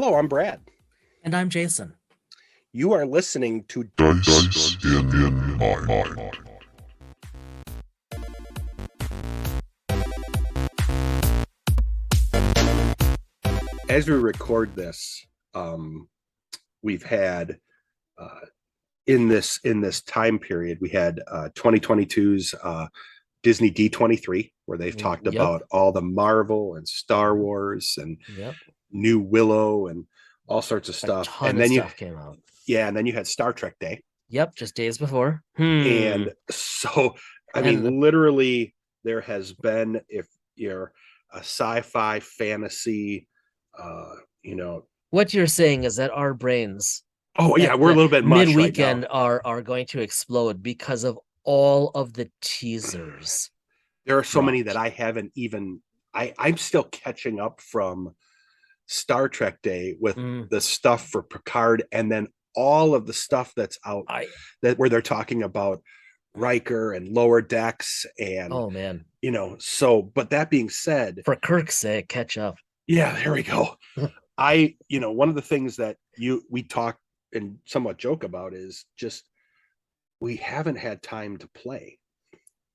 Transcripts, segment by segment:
Hello, I'm Brad. And I'm Jason. You are listening to Dice in Mind. As we record this, we've had in this time period, we had 2022's Disney D23, where they've talked about all the Marvel and Star Wars and New Willow and all sorts of stuff. And then stuff came out. Yeah, and then you had Star Trek Day. Yep, just days before. And so, literally, there has been, if you're a sci-fi fantasy, what you're saying is that our brains, we're a little bit mush mid-weekend right are going to explode because of all of the teasers. There are so many that I haven't even. I'm still catching up from Star Trek Day with the stuff for Picard, and then all of the stuff that's out where they're talking about Riker and Lower Decks and but that being said, for Kirk's sake, catch up. Yeah, there we go. One of the things that we talk and somewhat joke about is just we haven't had time to play.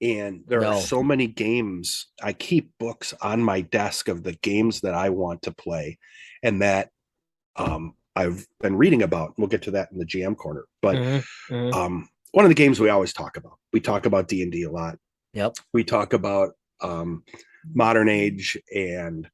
And there are so many games. I keep books on my desk of the games that I want to play and that I've been reading about. We'll get to that in the GM corner. But one of the games we always talk about D&D a lot. Yep. We talk about Modern Age and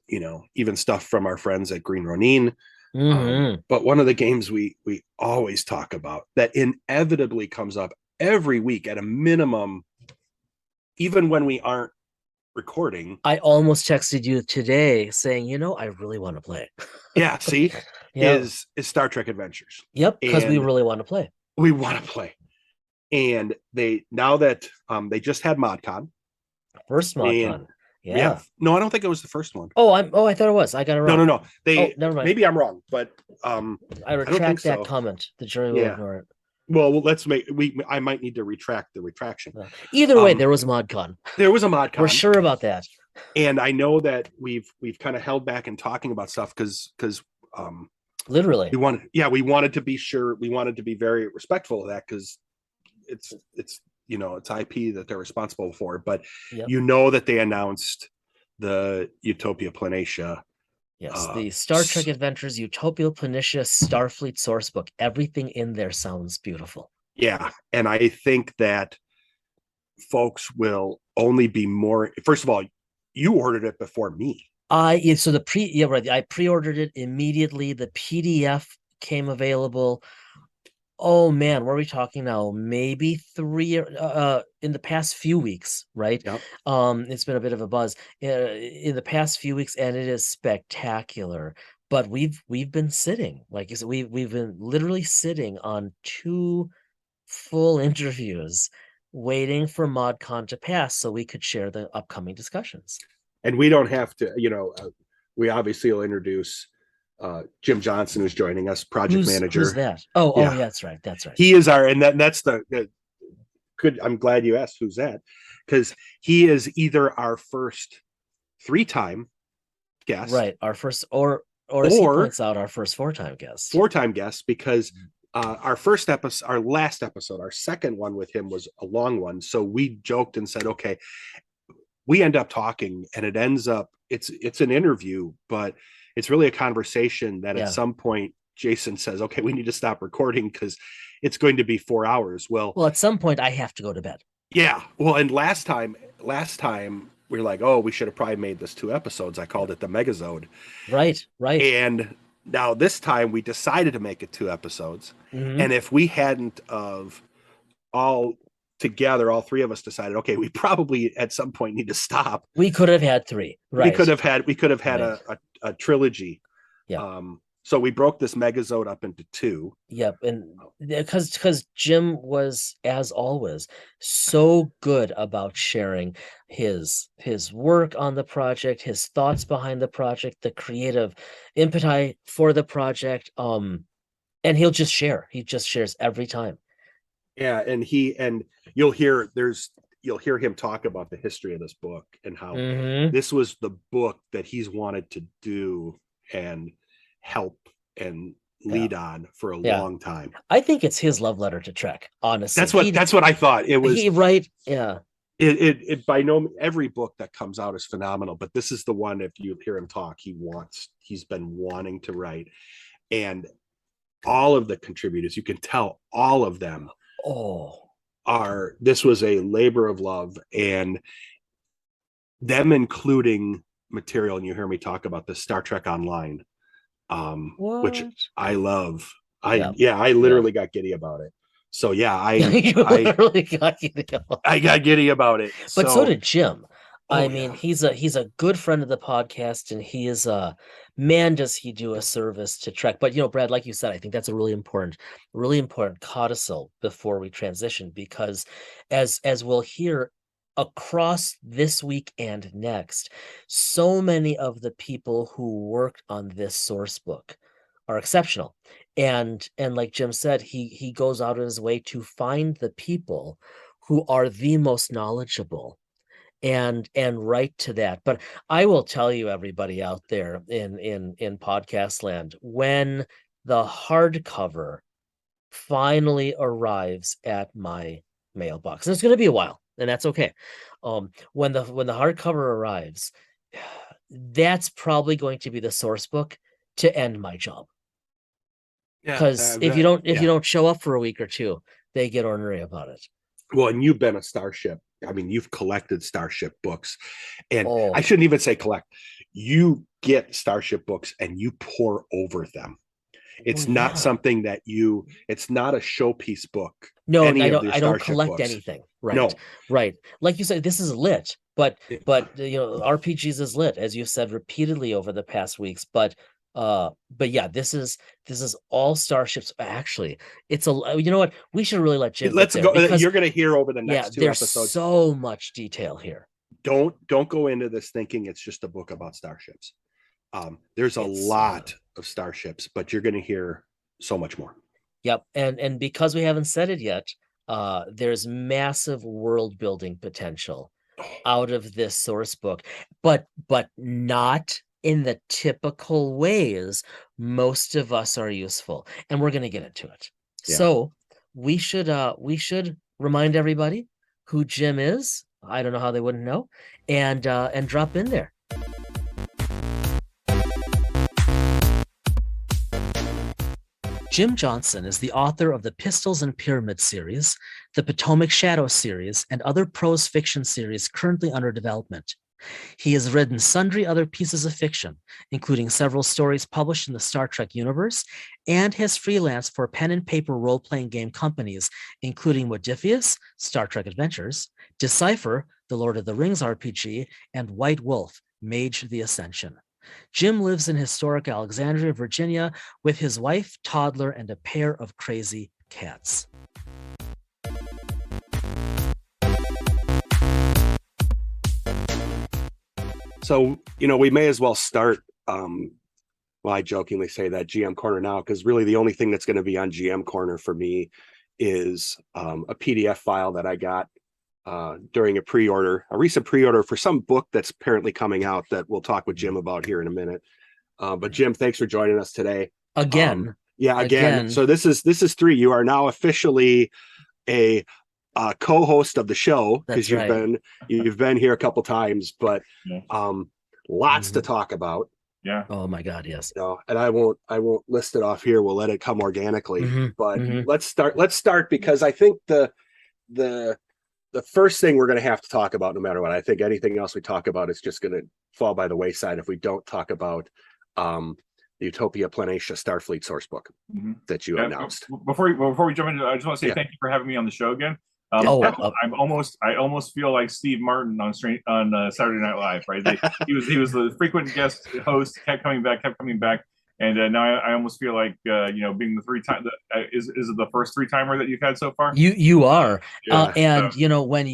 even stuff from our friends at Green Ronin. But one of the games we always talk about that inevitably comes up every week at a minimum, even when we aren't recording. I almost texted you today saying, I really want to play. Yeah, see, is Star Trek Adventures. Yep, because we really want to play. We want to play. And they just had ModCon. First ModCon. Yeah. No, I don't think it was the first one. I thought it was. I got it wrong. No. Never mind. Maybe I'm wrong, but I retract that comment. The jury will ignore it. Well, I might need to retract the retraction. Either way, there was a ModCon. There was a ModCon. We're sure about that. And I know that we've kind of held back in talking about stuff because literally we wanted to be sure. We wanted to be very respectful of that because it's IP that they're responsible for. But that they announced the Utopia Planitia. Yes, the Star Trek Adventures Utopia Planitia Starfleet Sourcebook. Everything in there sounds beautiful. Yeah, and I think that folks will only be more. First of all, you ordered it before me. I pre-ordered it immediately. The PDF came available. Oh man, what are we talking now? Maybe 3 in the past few weeks, right? Yep. It's been a bit of a buzz in the past few weeks, and it is spectacular. But we've been sitting, like you said, we've been literally sitting on 2 full interviews, waiting for ModCon to pass so we could share the upcoming discussions. And we don't have to, we obviously will introduce Jim Johnson, who's joining us, project manager. Who's that? Yeah, that's right. He is that's the good. I'm glad you asked who's that, because he is either our first 3-time guest, right? Our first, or as he points out, our first 4-time guest. 4-time guest, because our last episode, our second one with him was a long one. So we joked and said, okay, we end up talking, and it ends up it's an interview, but it's really a conversation that at some point Jason says, okay, we need to stop recording because it's going to be 4 hours. Well, at some point I have to go to bed. Yeah. Well, and last time we were like, oh, we should have probably made this 2 episodes. I called it the Megazode. Right. And now this time we decided to make it 2 episodes. And if we hadn't of all 3 of us decided, okay, we probably at some point need to stop. We could have had 3. Right. We could have had a trilogy. Yeah. So we broke this Megazode up into 2. Yep. And because Jim was, as always, so good about sharing his work on the project, his thoughts behind the project, the creative impetus for the project. And he'll just share. He just shares every time. Yeah, and you'll hear him talk about the history of this book and how this was the book that he's wanted to do and help and lead on for a Yeah. long time. I think it's his love letter to Trek, honestly. That's what I thought. It was right. Yeah. It by no every book that comes out is phenomenal, but this is the one, if you hear him talk, he's been wanting to write. And all of the contributors, you can tell all of them this was a labor of love, and them including material. And you hear me talk about the Star Trek Online, which I love. I literally got giddy about it. So yeah, I got giddy about it. But so did Jim. I mean, he's a good friend of the podcast, and he is man, does he do a service to Trek. But Brad, like you said, I think that's a really important codicil before we transition, because as we'll hear across this week and next, so many of the people who worked on this source book are exceptional. And like Jim said, he goes out of his way to find the people who are the most knowledgeable and write to that. But I will tell you, everybody out there in podcast land, when the hardcover finally arrives at my mailbox, and it's going to be a while, and that's okay. When the hardcover arrives, that's probably going to be the source book to end my job. Because if you don't show up for a week or two, they get ornery about it. Well, and you've been a Starship. I mean, you've collected Starship books, and I shouldn't even say collect. You get Starship books and you pour over them. It's not something that it's not a showpiece book. No, I don't collect anything. Right. No. Right. Like you said, this is lit, but RPGs is lit, as you said repeatedly over the past weeks. But yeah, this is all Starships. Actually, it's you know what? We should really let Jim. Let's go. You're going to hear over the next two there's episodes. So much detail here. Don't go into this thinking it's just a book about Starships. There's a lot of Starships, but you're going to hear so much more. Yep, and because we haven't said it yet, there's massive world building potential out of this source book, but not in the typical ways most of us are useful, and we're going to get into it. Yeah. So we should remind everybody who Jim is. I don't know how they wouldn't know, and drop in there. Jim Johnson is the author of the Pistols and Pyramids series, the Potomac Shadows series, and other prose fiction series currently under development. He has written sundry other pieces of fiction, including several stories published in the Star Trek universe, and has freelanced for pen and paper role-playing game companies, including Modiphius, Star Trek Adventures, Decipher, the Lord of the Rings RPG, and White Wolf, Mage the Ascension. Jim lives in historic Alexandria, Virginia, with his wife, toddler, and a pair of crazy cats. So, we may as well start, I jokingly say that GM Corner now, because really the only thing that's going to be on GM Corner for me is a PDF file that I got during a recent pre-order for some book that's apparently coming out that we'll talk with Jim about here in a minute. But Jim, thanks for joining us today. Again. Again. So this is 3. You are now officially a co-host of the show, because you've been here a couple times, but lots to talk about. Yeah. Oh my God, yes. And I won't list it off here. We'll let it come organically. But let's start because I think the first thing we're going to have to talk about, no matter what, I think anything else we talk about is just going to fall by the wayside if we don't talk about the Utopia Planitia Starfleet Sourcebook that you announced. Before we jump into it, I just want to say thank you for having me on the show again. I almost feel like Steve Martin on Saturday Night Live, right? He was the frequent guest host, kept coming back, and now I almost feel like being the 3 time. Is it the first 3-timer that you've had so far? You are, yeah, and when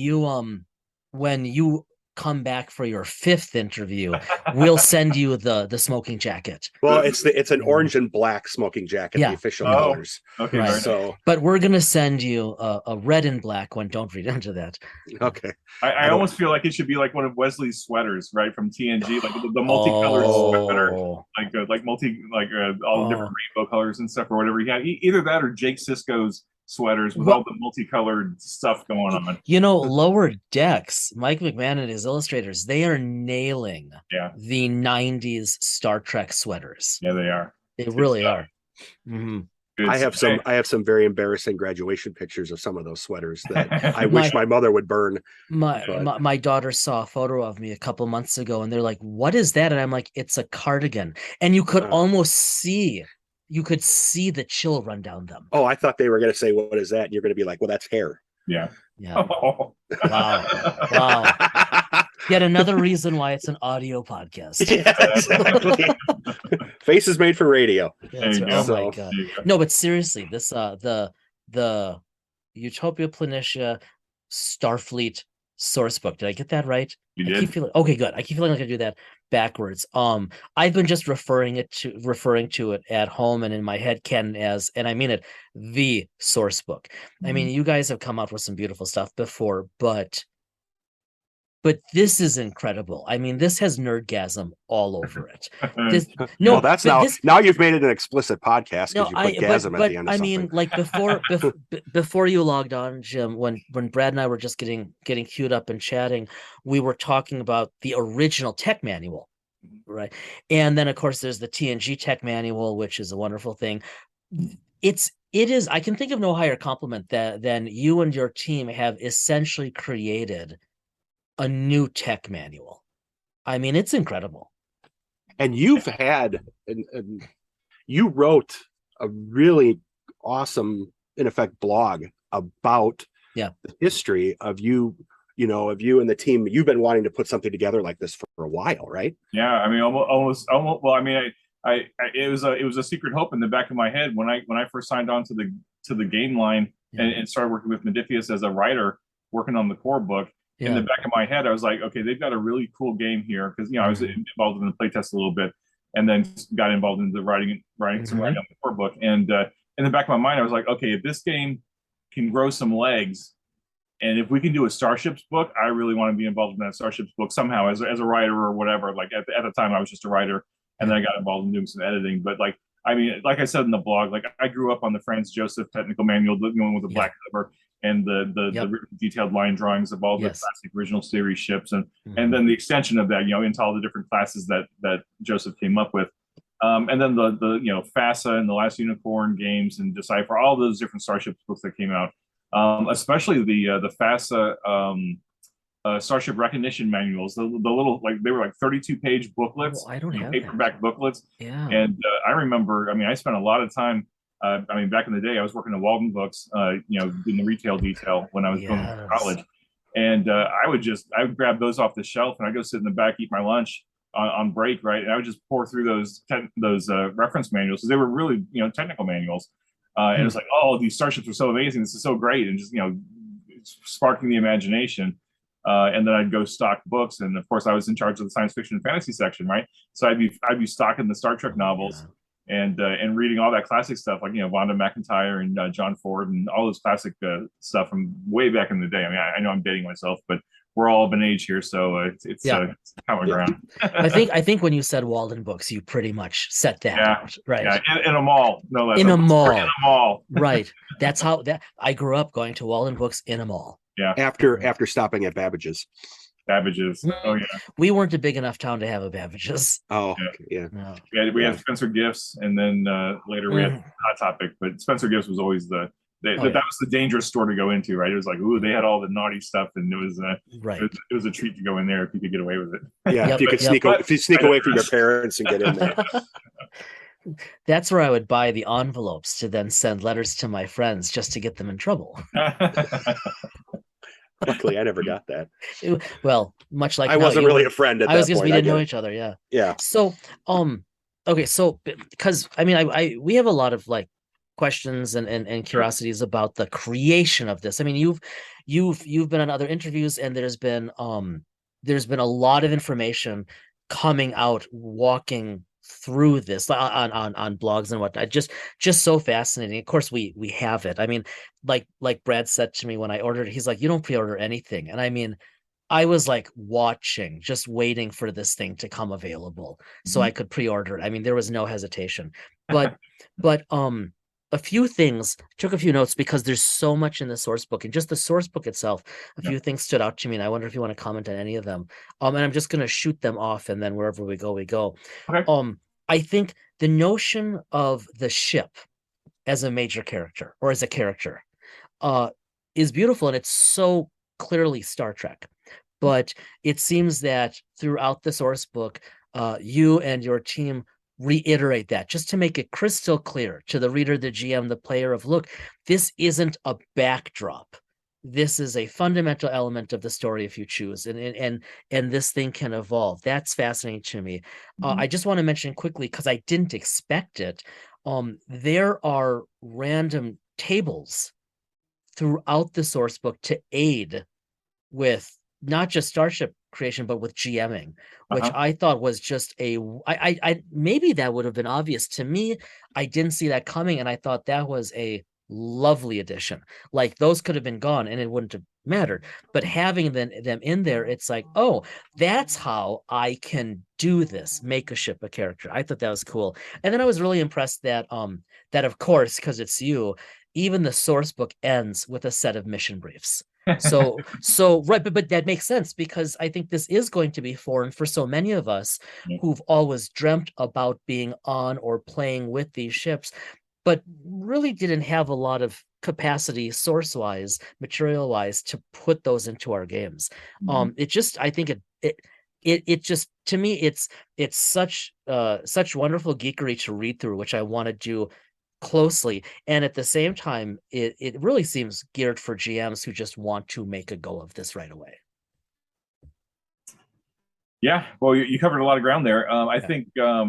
you come back for your 5th interview, we'll send you the smoking jacket. Well, it's an orange and black smoking jacket, the official colors. Okay, Right. So, but we're gonna send you a red and black one. Don't read into that. okay. I almost feel like it should be like one of Wesley's sweaters, right, from TNG, like the multicolored sweater, all the different rainbow colors and stuff, or whatever he had. Either that or Jake Sisko's sweaters with all the multicolored stuff going on. Lower Decks, Mike McMahon and his illustrators, they are nailing the 90s Star Trek sweaters. Yeah, they are. They really are. Mm-hmm. I have some very embarrassing graduation pictures of some of those sweaters that I wish my mother would burn. My daughter saw a photo of me a couple months ago, and they're like, "What is that?" And I'm like, "It's a cardigan." And you could almost see, the chill run down them. Oh, I thought they were going to say, "What is that?" And you're going to be like, "Well, that's hair." Yeah. Oh. Wow. Yet another reason why it's an audio podcast. Yeah, exactly. Face is made for radio. My God. No, but seriously, this the Utopia Planitia Starfleet Sourcebook. Did I get that right? You did. Okay, good. I keep feeling like I do that backwards. I've been just referring to it at home and in my head canon as, and I mean it, the Sourcebook. I mean, you guys have come out with some beautiful stuff before, but this is incredible. I mean, this has nerdgasm all over it. Now you've made it an explicit podcast because you put gasm at the end of something. I mean, like before you logged on, Jim, when Brad and I were just getting queued up and chatting, we were talking about the original tech manual, right? And then of course there's the TNG tech manual, which is a wonderful thing. It is. I can think of no higher compliment than you and your team have essentially created a new tech manual. I mean, it's incredible. And you've had, you wrote a really awesome, in effect, blog about the history of you and the team. You've been wanting to put something together like this for a while, right? Yeah, I mean, almost. Well, I mean, it was a secret hope in the back of my head when I first signed on to the game line and started working with Modiphius as a writer, working on the core book. In the back of my head, I was like, okay, they've got a really cool game here, because I was involved in the playtest a little bit, and then got involved in the writing on the core book. And in the back of my mind, I was like, okay, if this game can grow some legs, and if we can do a Starships book, I really want to be involved in that Starships book somehow as a writer or whatever. Like at the time, I was just a writer, and then I got involved in doing some editing. But like I said in the blog, like I grew up on the Franz Joseph technical manual, the one with the black cover, and the detailed line drawings of all the classic original series ships, and then the extension of that, into all the different classes that Joseph came up with, and then the FASA and the Last Unicorn games and Decipher, all those different Starships books that came out, especially the FASA Starship recognition manuals, the little, like, they were like 32-page booklets. I don't have paperback booklets. Yeah. And I remember, I spent a lot of time. Back in the day, I was working at Walden Books, in the retail detail when I was going to college, and I would grab those off the shelf and I'd go sit in the back, eat my lunch on break, right? And I would just pour through those reference manuals, because they were really technical manuals, and it was like, oh, these starships are so amazing, this is so great, and just sparking the imagination. And then I'd go stock books, and of course I was in charge of the science fiction and fantasy section, right? So I'd be stocking the Star Trek novels. And reading all that classic stuff, like Wanda McIntyre and John Ford and all this classic stuff from way back in the day. I mean, I know I'm dating myself, but we're all of an age here, so it's common ground. I think when you said Walden Books, you pretty much set that out, right? Yeah, in a mall, no less. In a mall. In a mall, right? That's how I grew up, going to Walden Books in a mall. Yeah. After stopping at Babbage's. Babbage's. Oh yeah. We weren't a big enough town to have a Babbage's. Oh yeah. No. We had Spencer Gifts, and then later we had Hot Topic, but Spencer Gifts was always that was the dangerous store to go into, right? It was like, ooh, they had all the naughty stuff, and it was it was a treat to go in there if you could get away with it. Yeah, if you could sneak away from your parents and get in there. That's where I would buy the envelopes to then send letters to my friends just to get them in trouble. Luckily, I never got that. Well, much like I wasn't really a friend at that point. I was just, we didn't know each other. Yeah. Yeah. So, okay. So, because we have a lot of like questions and curiosities about the creation of this. I mean, you've been on other interviews, and there's been there's been a lot of information coming out, walking through this on blogs and whatnot. Just so fascinating. Of course, we have it. I mean, like Brad said to me when I ordered it, he's like, "You don't pre-order anything," and I mean, I was like watching, just waiting for this thing to come available so I could pre-order it. I mean, there was no hesitation. But a few things, took a few notes because there's so much in the source book, and just the source book itself, a few things stood out to me, and I wonder if you want to comment on any of them. And I'm just gonna shoot them off, and then wherever we go, we go. Okay. I think the notion of the ship as a major character or as a character is beautiful, and it's so clearly Star Trek. But it seems that throughout the source book, you and your team reiterate that just to make it crystal clear to the reader, the GM, the player of, look, this isn't a backdrop. This is a fundamental element of the story if you choose, and this thing can evolve. That's fascinating to me. I just want to mention quickly, because I didn't expect it, there are random tables throughout the source book to aid with not just starship creation, but with GMing, which I thought was just I maybe that would have been obvious to me. I didn't see that coming, and I thought that was a lovely addition. Like, those could have been gone and it wouldn't have mattered, but having them in there, it's like, oh, that's how I can do this, make a ship a character. I thought that was cool. And then I was really impressed that that, of course, because it's you, even the source book ends with a set of mission briefs. So right, but that makes sense, because I think this is going to be foreign for so many of us who've always dreamt about being on or playing with these ships, but really didn't have a lot of capacity source-wise, material-wise, to put those into our games. It just, I think it just, to me, it's such wonderful geekery to read through, which I want to do closely, and at the same time it really seems geared for GMs who just want to make a go of this right away. Yeah, well, you covered a lot of ground there. I think I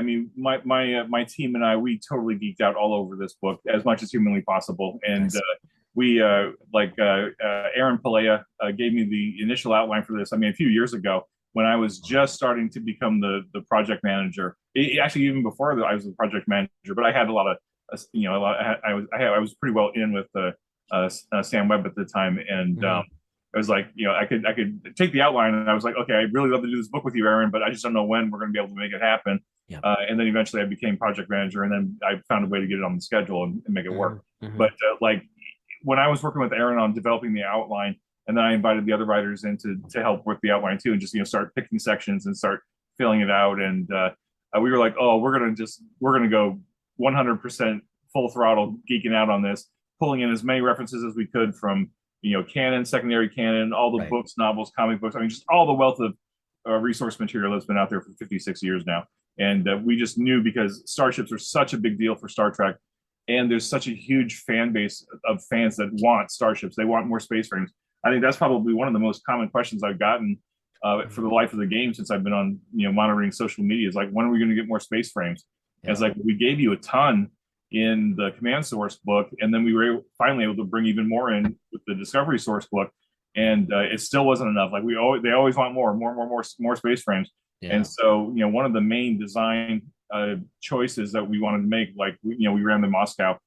mean, my team and I, we totally geeked out all over this book as much as humanly possible, and nice. We Aaron Palea gave me the initial outline for this. I mean, a few years ago, when I was just starting to become the project manager. Actually, even before that, I was the project manager, but I had a lot of, I was pretty well in with Sam Webb at the time, and it was like, I could take the outline, and I was like, okay, I'd really love to do this book with you, Aaron, but I just don't know when we're going to be able to make it happen. Yeah. And then eventually I became project manager, and then I found a way to get it on the schedule and make it work. But like, when I was working with Aaron on developing the outline, and then I invited the other writers in to help with the outline too, and just start picking sections and start filling it out. And we were like, oh, we're gonna go 100% full throttle, geeking out on this, pulling in as many references as we could from canon, secondary canon, all the books, novels, comic books. I mean, just all the wealth of resource material that's been out there for 56 years now. And we just knew, because starships are such a big deal for Star Trek, and there's such a huge fan base of fans that want starships. They want more space frames. I think that's probably one of the most common questions I've gotten for the life of the game since I've been on, monitoring social media, is like, when are we going to get more space frames? And it's like, we gave you a ton in the command source book, and then we were finally able to bring even more in with the discovery source book, and it still wasn't enough. Like, they always want more space frames. Yeah. And so, one of the main design choices that we wanted to make, like, we ran the Moscow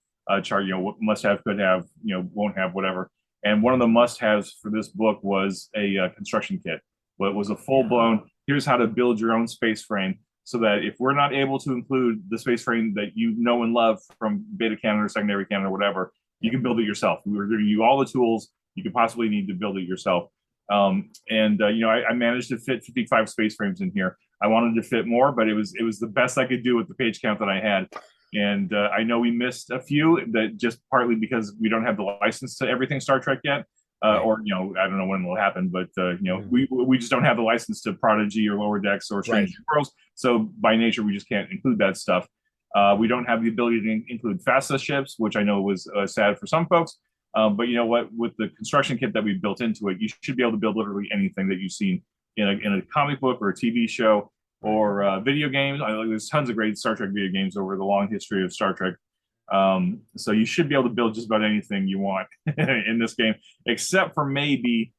chart, what must have, could have, won't have, whatever. And one of the must-haves for this book was a construction kit. What was a full-blown, here's how to build your own space frame, so that if we're not able to include the space frame that you know and love from beta canon or secondary canon or whatever, you can build it yourself. We were giving you all the tools you could possibly need to build it yourself. I managed to fit 55 space frames in here. I wanted to fit more, but it was the best I could do with the page count that I had. And I know we missed a few, that just partly because we don't have the license to everything Star Trek yet, or I don't know when it will happen, but we just don't have the license to Prodigy or Lower Decks or Strange Worlds. So by nature, we just can't include that stuff. We don't have the ability to include FASA ships, which I know was sad for some folks. But you know what? With the construction kit that we built into it, you should be able to build literally anything that you've seen in a comic book or a TV show or video games. There's tons of great Star Trek video games over the long history of Star Trek. So you should be able to build just about anything you want in this game, except for maybe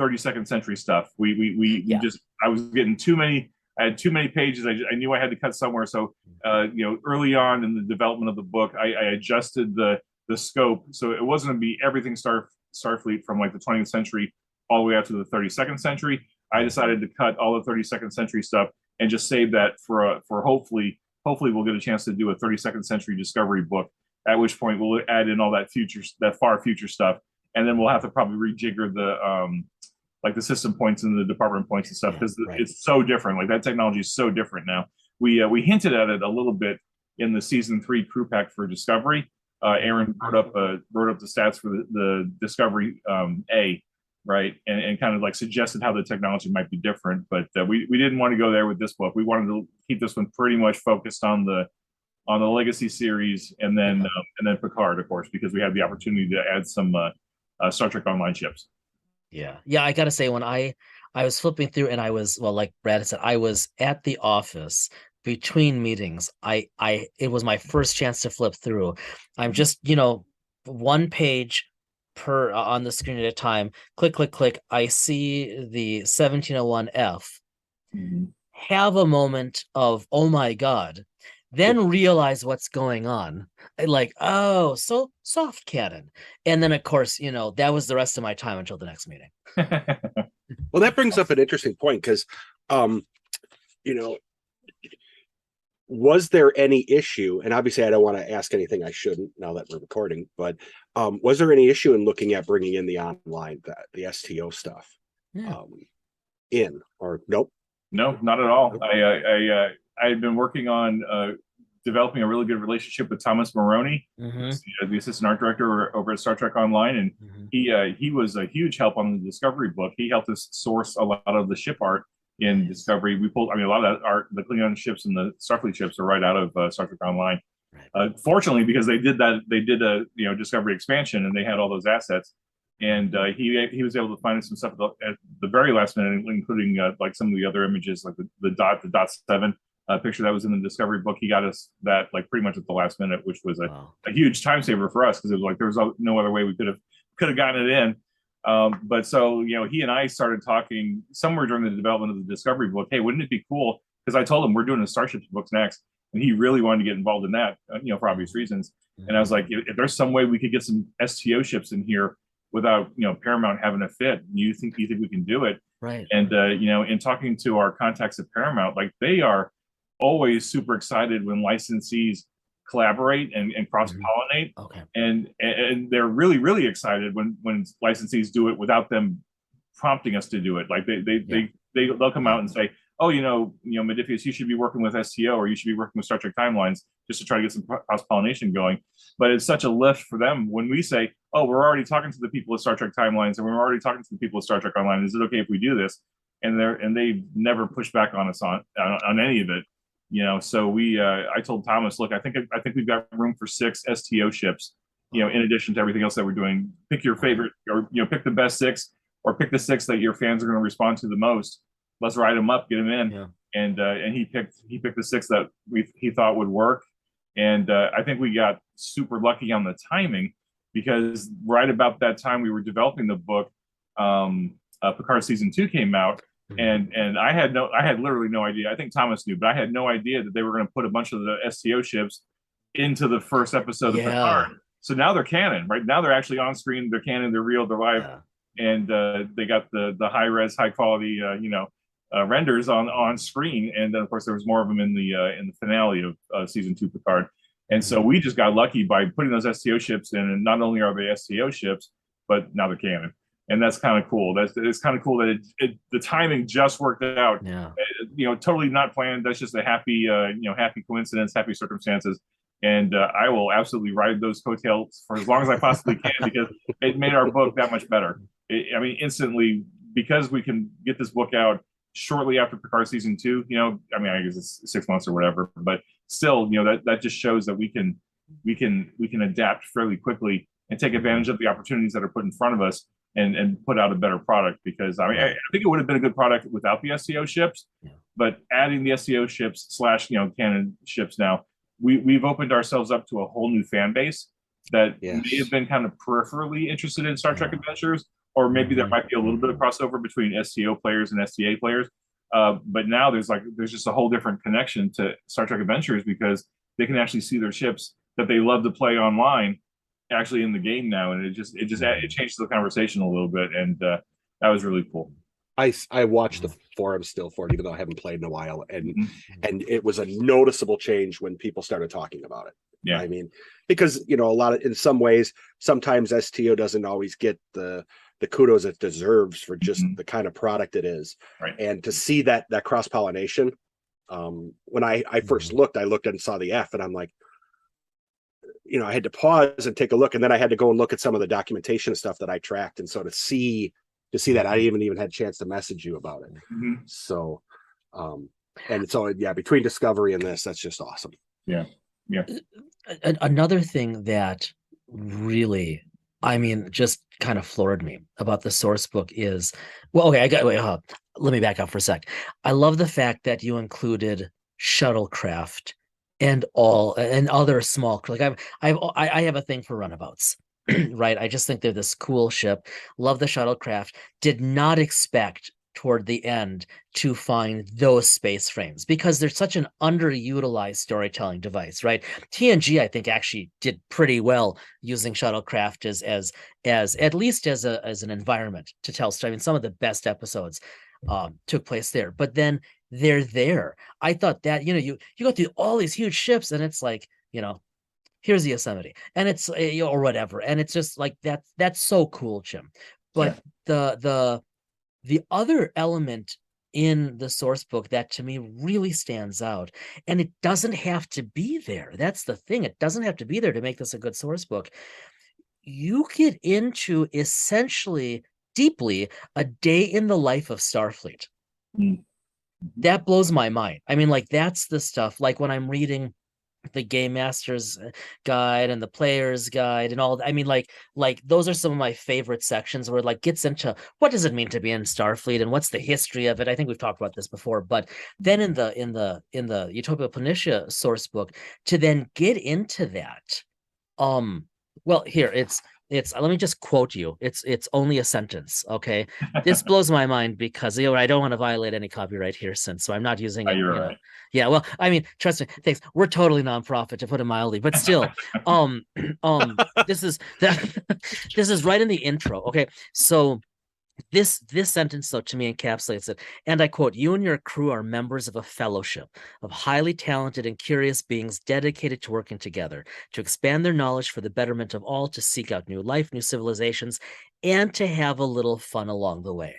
32nd century stuff. We just, I was getting too many. I had too many pages. I knew I had to cut somewhere. So, early on in the development of the book, I adjusted the scope so it wasn't going to be everything Starfleet from like the 20th century all the way out to the 32nd century. I decided to cut all the 32nd century stuff and just save that for hopefully we'll get a chance to do a 32nd century discovery book. At which point we'll add in all that far future stuff, and then we'll have to probably rejigger the system points and the department points and stuff because it's so different. Like that technology is so different now. We hinted at it a little bit in the season 3 crew pack for Discovery. Aaron wrote up the stats for the Discovery A, right, and kind of like suggested how the technology might be different. But we didn't want to go there with this book. We wanted to keep this one pretty much focused on the Legacy series, and then Picard, of course, because we had the opportunity to add some Star Trek Online ships. Yeah. I gotta say, when I was flipping through, and I was, well, like Brad said, I was at the office between meetings. It was my first chance to flip through. I'm just, one page per on the screen at a time. Click, click, click. I see the 1701F. Have a moment of, oh my God. Then realize what's going on. Like, oh, so soft cannon. And then, of course, that was the rest of my time until the next meeting. Well, that brings up an interesting point because, was there any issue? And obviously, I don't want to ask anything I shouldn't now that we're recording, but was there any issue in looking at bringing in the online, the STO stuff in, or nope? No, not at all. I had been working on developing a really good relationship with Thomas Maroney, the assistant art director over at Star Trek Online, and he was a huge help on the Discovery book. He helped us source a lot of the ship art in Discovery. We pulled, a lot of that art, the Klingon ships and the Starfleet ships are right out of Star Trek Online. Fortunately, because they did a Discovery expansion and they had all those assets. And he was able to find some stuff at the very last minute, including like some of the other images, like the dot 7 picture that was in the Discovery book. He got us that like pretty much at the last minute, which was a huge time saver for us because it was like there was no other way we could have gotten it in. But so he and I started talking somewhere during the development of the Discovery book. Hey, wouldn't it be cool? Because I told him we're doing the Starships books next, and he really wanted to get involved in that, for obvious reasons. And I was like, if there's some way we could get some STO ships in here without Paramount having a fit, you think we can do it? Right. And in talking to our contacts at Paramount, like they are always super excited when licensees collaborate and cross-pollinate. Okay. And they're really, really excited when licensees do it without them prompting us to do it. Like they'll come out and say, oh, Modiphius, you should be working with STO, or you should be working with Star Trek Timelines just to try to get some cross-pollination going. But it's such a lift for them when we say, oh, we're already talking to the people of Star Trek Timelines, and we're already talking to the people of Star Trek Online. Is it okay if we do this? And they never push back on us on any of it. So I told Thomas, look, I think we've got room for 6 STO ships, in addition to everything else that we're doing. Pick your favorite, or pick the best 6, or pick the 6 that your fans are going to respond to the most. Let's write them up, get them in. Yeah. And he picked the 6 that he thought would work. And I think we got super lucky on the timing, because right about that time we were developing the book, Picard season 2 came out. And I had literally no idea. I think Thomas knew, but I had no idea that they were going to put a bunch of the STO ships into the first episode of Picard. So now they're canon, right? Now they're actually on screen. They're canon. They're real. They're live. And they got the high res, high quality, renders on screen. And then of course there was more of them in the finale of season 2 Picard. And so we just got lucky by putting those STO ships in. And not only are they STO ships, but now they're canon. And that's kind of cool. It's kind of cool that the timing just worked out. Yeah. Totally not planned. That's just a happy, happy coincidence, happy circumstances. And I will absolutely ride those coattails for as long as I possibly can, because it made our book that much better. Instantly, because we can get this book out shortly after Picard season 2. I guess it's 6 months or whatever, but still, that just shows that we can adapt fairly quickly and take advantage of the opportunities that are put in front of us. And put out a better product, because I think it would have been a good product without the STO ships, but adding the STO ships / canon ships now, we've opened ourselves up to a whole new fan base that may have been kind of peripherally interested in Star Trek adventures, or maybe there might be a little bit of crossover between STO players and STA players. But now there's just a whole different connection to Star Trek Adventures, because they can actually see their ships that they love to play online actually in the game now, and it changes the conversation a little bit, and that was really cool. I watched the forum still for it, even though I haven't played in a while, and it was a noticeable change when people started talking about it. Yeah, I mean, because a lot of, in some ways, sometimes STO doesn't always get the kudos it deserves for just the kind of product it is, right. And to see that cross pollination, when I first looked, I looked and saw the F, and I'm like, I had to pause and take a look, and then I had to go and look at some of the documentation stuff that I tracked, and so to see that, I even had a chance to message you about it. So, and so yeah, between Discovery and this, that's just awesome. Yeah. Another thing that really, just kind of floored me about the source book is, let me back up for a sec. I love the fact that you included shuttlecraft and other small, like I have a thing for runabouts. Right, I just think they're this cool ship. Love the shuttlecraft. Did not expect toward the end to find those space frames, because they're such an underutilized storytelling device, right? TNG, I think, actually did pretty well using shuttlecraft as at least as an environment to tell story. Some of the best episodes took place there, but then they're there. I thought that you go through all these huge ships, and it's like, here's the Yosemite, and it's or whatever, and it's just like that's so cool, Jim. But the other element in the source book that to me really stands out, and it doesn't have to be there. That's the thing. It doesn't have to be there to make this a good source book. You get into essentially deeply a day in the life of Starfleet. That blows my mind. That's the stuff, like when I'm reading the Game Master's Guide and the Player's Guide and all that. Like those are some of my favorite sections, where it like gets into what does it mean to be in Starfleet and what's the history of it. I think we've talked about this before, but then in the Utopia Planitia source book, to then get into that, well, here it's let me just quote you. It's only a sentence, okay? This blows my mind because I don't want to violate any copyright here, so I'm not using it. You're right. Yeah, well, trust me, thanks. We're totally nonprofit, to put it mildly, but still, this is this is right in the intro. Okay, so this sentence, though, to me encapsulates it, and I quote: "You and your crew are members of a fellowship of highly talented and curious beings dedicated to working together to expand their knowledge for the betterment of all, to seek out new life, new civilizations, and to have a little fun along the way."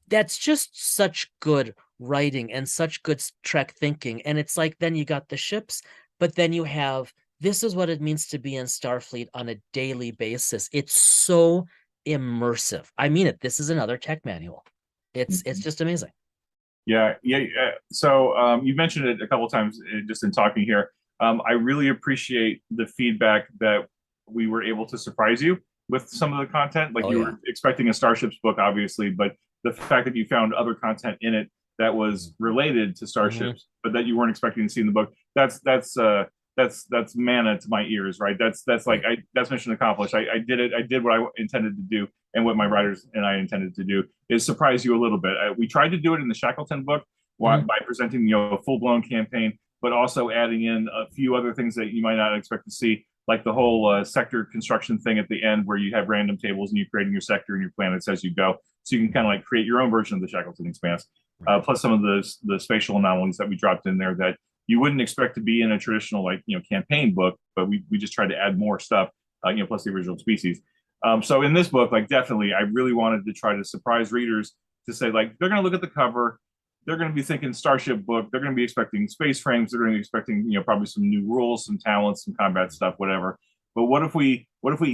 That's just such good writing and such good Trek thinking. And it's like, then you got the ships, but then you have, this is what it means to be in Starfleet on a daily basis. It's so immersive. I mean it. This is another tech manual. It's just amazing. Yeah. So you mentioned it a couple of times just in talking here. I really appreciate the feedback that we were able to surprise you with some of the content. Like you were expecting a Starships book, obviously, but the fact that you found other content in it that was related to starships, but that you weren't expecting to see in the book, that's manna to my ears, right? That's mission accomplished. I did it. I did what I intended to do, and what my writers and I intended to do is surprise you a little bit. We tried to do it in the Shackleton book by presenting a full-blown campaign, but also adding in a few other things that you might not expect to see, like the whole sector construction thing at the end, where you have random tables and you're creating your sector and your planets as you go. So you can kind of like create your own version of the Shackleton Expanse, plus some of the spatial anomalies that we dropped in there that you wouldn't expect to be in a traditional campaign book, but we just tried to add more stuff, plus the original species. So in this book, definitely, I really wanted to try to surprise readers to say, they're going to look at the cover, they're going to be thinking Starship book, they're going to be expecting space frames, they're going to be expecting probably some new rules, some talents, some combat stuff, whatever. But what if we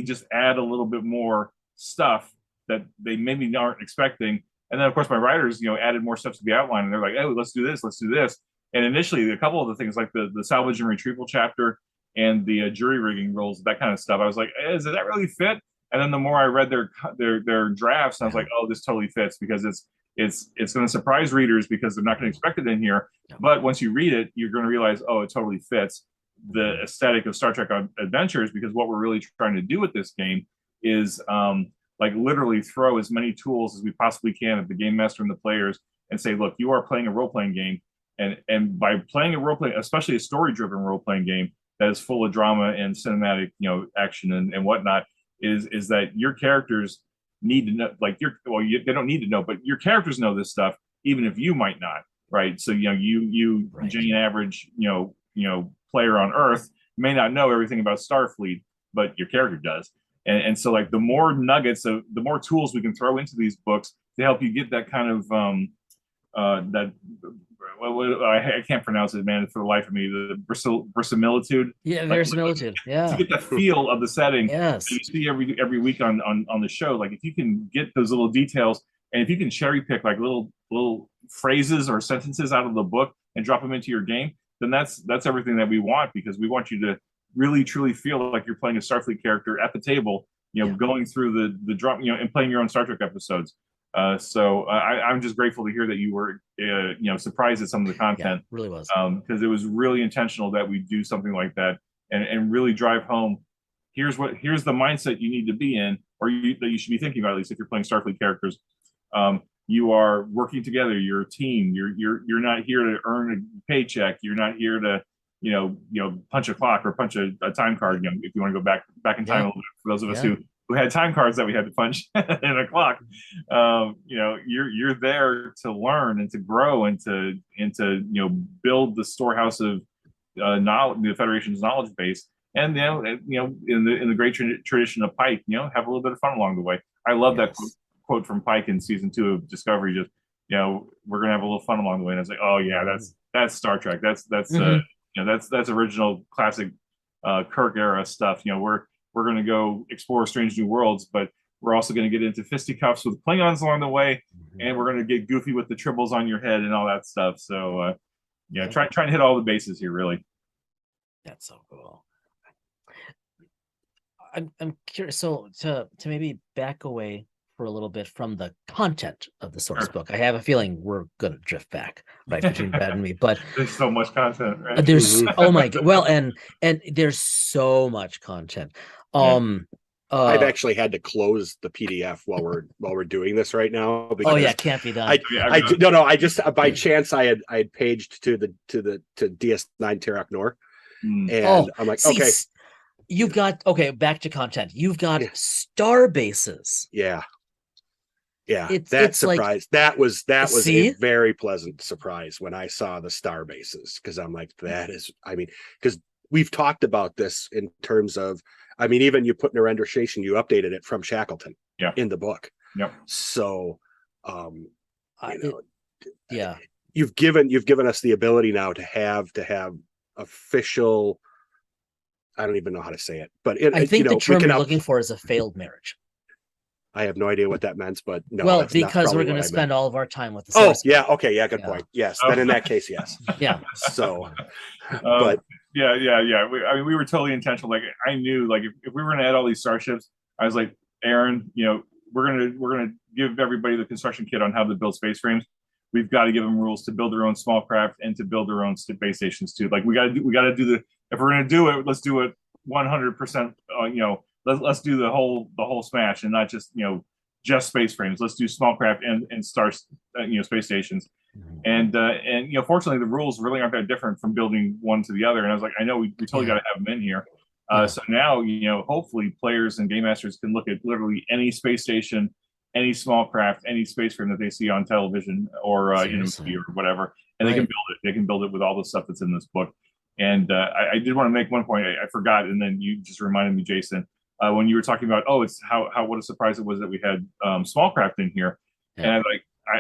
just add a little bit more stuff that they maybe aren't expecting? And then of course my writers added more stuff to the outline, and they're like, hey, let's do this. And initially a couple of the things, like the salvage and retrieval chapter and the jury rigging rules, that kind of stuff, I was like, does that really fit? And then the more I read their drafts, I was like, oh, this totally fits, because it's going to surprise readers because they're not going to expect it in here. But once you read it, you're going to realize, oh, it totally fits the aesthetic of Star Trek Adventures, because what we're really trying to do with this game is like literally throw as many tools as we possibly can at the game master and the players and say, look, you are playing a role-playing game. And by playing a role-playing, especially a story-driven role-playing game that is full of drama and cinematic, action and whatnot, is that your characters need to know, like they don't need to know, but your characters know this stuff, even if you might not, right? So, you Right. Jane average, player on Earth may not know everything about Starfleet, but your character does. And so like the more nuggets of the more tools we can throw into these books to help you get that kind of that I can't pronounce it, man, for the life of me. The verisimilitude. Yeah, verisimilitude. Yeah. To get the feel of the setting. Yes. That you see every week on the show. Like if you can get those little details, and if you can cherry pick like little phrases or sentences out of the book and drop them into your game, then that's everything that we want, because we want you to really truly feel like you're playing a Starfleet character at the table, going through the drama, and playing your own Star Trek episodes. So I'm just grateful to hear that you were, surprised at some of the content. Yeah, really was. Because it was really intentional that we do something like that and really drive home. Here's the mindset you need to be in, or that you should be thinking about, at least if you're playing Starfleet characters. You are working together. You're a team. You're not here to earn a paycheck. You're not here to punch a clock or punch a time card. If you want to go back in time a little bit, for those of us who had time cards that we had to punch in a clock, you're there to learn and to grow and to build the storehouse of knowledge, the Federation's knowledge base. And in the great tradition of Pike, have a little bit of fun along the way. I love that quote from Pike in season 2 of Discovery. Just we're gonna have a little fun along the way. And I was like, oh yeah, that's Star Trek. That's that's original classic Kirk era stuff. We're going to go explore strange new worlds, but we're also going to get into fisticuffs with Klingons along the way, and we're going to get goofy with the tribbles on your head and all that stuff. So, trying to hit all the bases here, really. That's so cool. I'm curious. So to maybe back away for a little bit from the content of the source book, I have a feeling we're going to drift back right between Brad and me, but there's so much content, right? There's oh my god, well, and there's so much content. I've actually had to close the PDF while we're doing this right now. Oh yeah, can't be done. I just by chance I had paged to DS9 Terok Nor, and I'm like, okay, you've got back to content. You've got star bases. Yeah. That surprise. Like, that was a very pleasant surprise when I saw the star bases, because I'm like, because we've talked about this in terms of, even you put Narendra Sheshan, you updated it from Shackleton in the book. Yep. So, you've given us the ability now to have official. I don't even know how to say it, but I think the term you're looking for is a failed marriage. I have no idea what that meant, but no. Well, because we're going to spend all of our time with the source. Good point. Yes, then in that case, yes. Yeah. So, but we were totally intentional. Like I knew, like if we were going to add all these starships, I was like, Aaron, we're gonna give everybody the construction kit on how to build space frames. We've got to give them rules to build their own small craft and to build their own space stations too. Like we got to do the. If we're going to do it, let's do it 100%. Let's do the whole smash, and not just just space frames. Let's do small craft and space stations. And fortunately the rules really aren't that different from building one to the other. And I was like, I know we totally got to have them in here. So now hopefully players and game masters can look at literally any space station, any small craft, any space frame that they see on television or or whatever, and they can build it. They can build it with all the stuff that's in this book. And I did want to make one point I forgot, and then you just reminded me, Jason. When you were talking about, it's what a surprise it was that we had small craft in here. And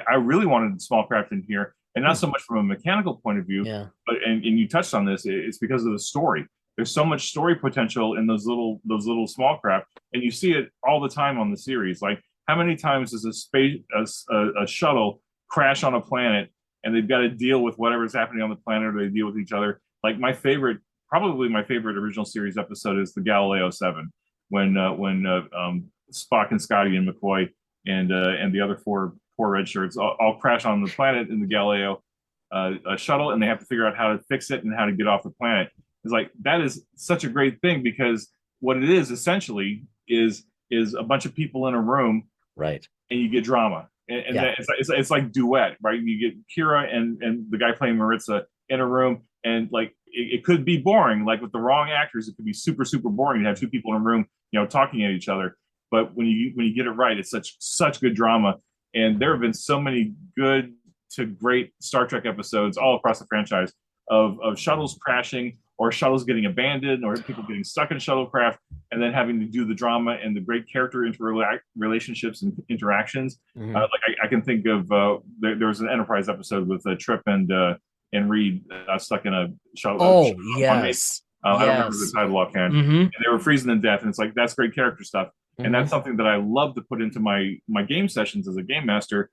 I really wanted small craft in here, and not so much from a mechanical point of view, but and you touched on this, it's because of the story. There's so much story potential in those little small craft, and you see it all the time on the series. Like how many times does a shuttle crash on a planet, and they've got to deal with whatever's happening on the planet, or they deal with each other. Like probably my favorite original series episode is the Galileo 7. When Spock and Scotty and McCoy and the other four red shirts all crash on the planet in the Galileo shuttle, and they have to figure out how to fix it and how to get off the planet. It's like that is such a great thing, because what it is essentially is is a bunch of people in a room, right, and you get drama, and it's like duet, right? You get Kira and the guy playing Maritza in a room, and like it could be boring, like with the wrong actors, it could be super boring to have two people in a room, talking at each other. But when you get it right, it's such good drama. And there have been so many good to great Star Trek episodes all across the franchise of shuttles crashing or shuttles getting abandoned or people getting stuck in shuttlecraft and then having to do the drama and the great character relationships and interactions. Like I can think of there was an Enterprise episode with Trip and Reed stuck in a shuttle. Oh, yes. I don't remember the title offhand. And they were freezing to death, and it's like that's great character stuff. And that's something that I love to put into my game sessions as a game master,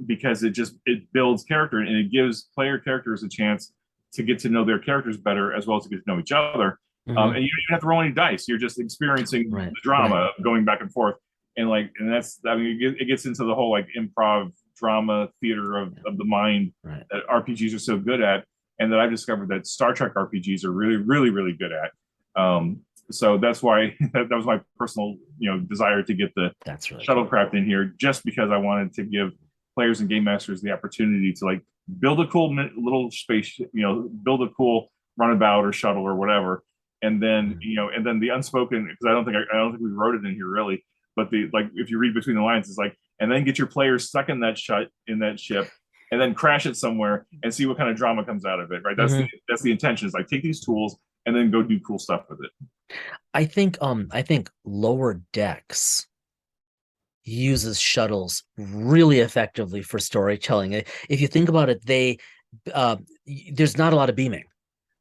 because it builds character and it gives player characters a chance to get to know their characters better as well as to get to know each other. And you don't even have to roll any dice. You're just experiencing the drama of going back and forth. And it gets into the whole like improv drama theater of the mind that RPGs are so good at, and that I've discovered that Star Trek RPGs are really, really, really good at. So that's why that was my personal, desire to get the shuttlecraft in here, just because I wanted to give players and game masters the opportunity to like build a cool little space, build a cool runabout or shuttle or whatever, and then and then the unspoken, because I don't think we wrote it in here really, but if you read between the lines, it's like, and then get your players stuck in that ship, and then crash it somewhere and see what kind of drama comes out of it, right? That's the intention. Is like take these tools and then go do cool stuff with it. I think Lower Decks uses shuttles really effectively for storytelling. If you think about it, there's not a lot of beaming,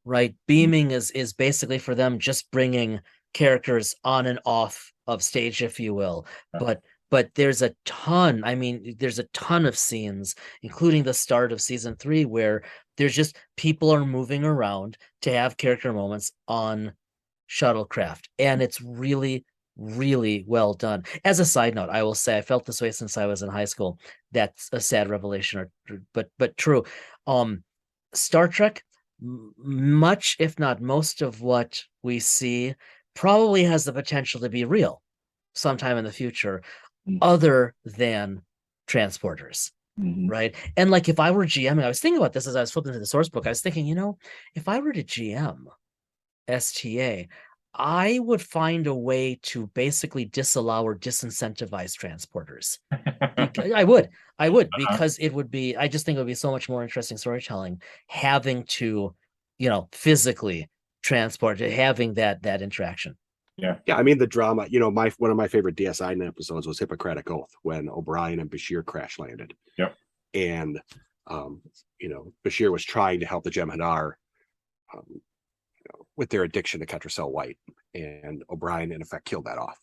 right? Beaming is basically for them just bringing characters on and off of stage, if you will. But there's a ton. I mean, there's a ton of scenes, including the start of season 3, where there's just people are moving around to have character moments on shuttlecraft, and it's really, really well done. As a side note, I will say I felt this way since I was in high school. That's a sad revelation, but true. Star Trek, much if not most of what we see probably has the potential to be real sometime in the future, other than transporters. Right. And like if I were GMing, I was thinking about this as I was flipping through the source book. I was thinking, if I were to GM STA, I would find a way to basically disallow or disincentivize transporters. I would because it would be, I just think it would be so much more interesting storytelling having to, physically transport, having that interaction. Yeah. I mean, the drama, one of my favorite DS9 episodes was Hippocratic Oath, when O'Brien and Bashir crash landed. Yep. And, Bashir was trying to help the Jem'Hadar with their addiction to Ketracel White. And O'Brien, in effect, killed that off.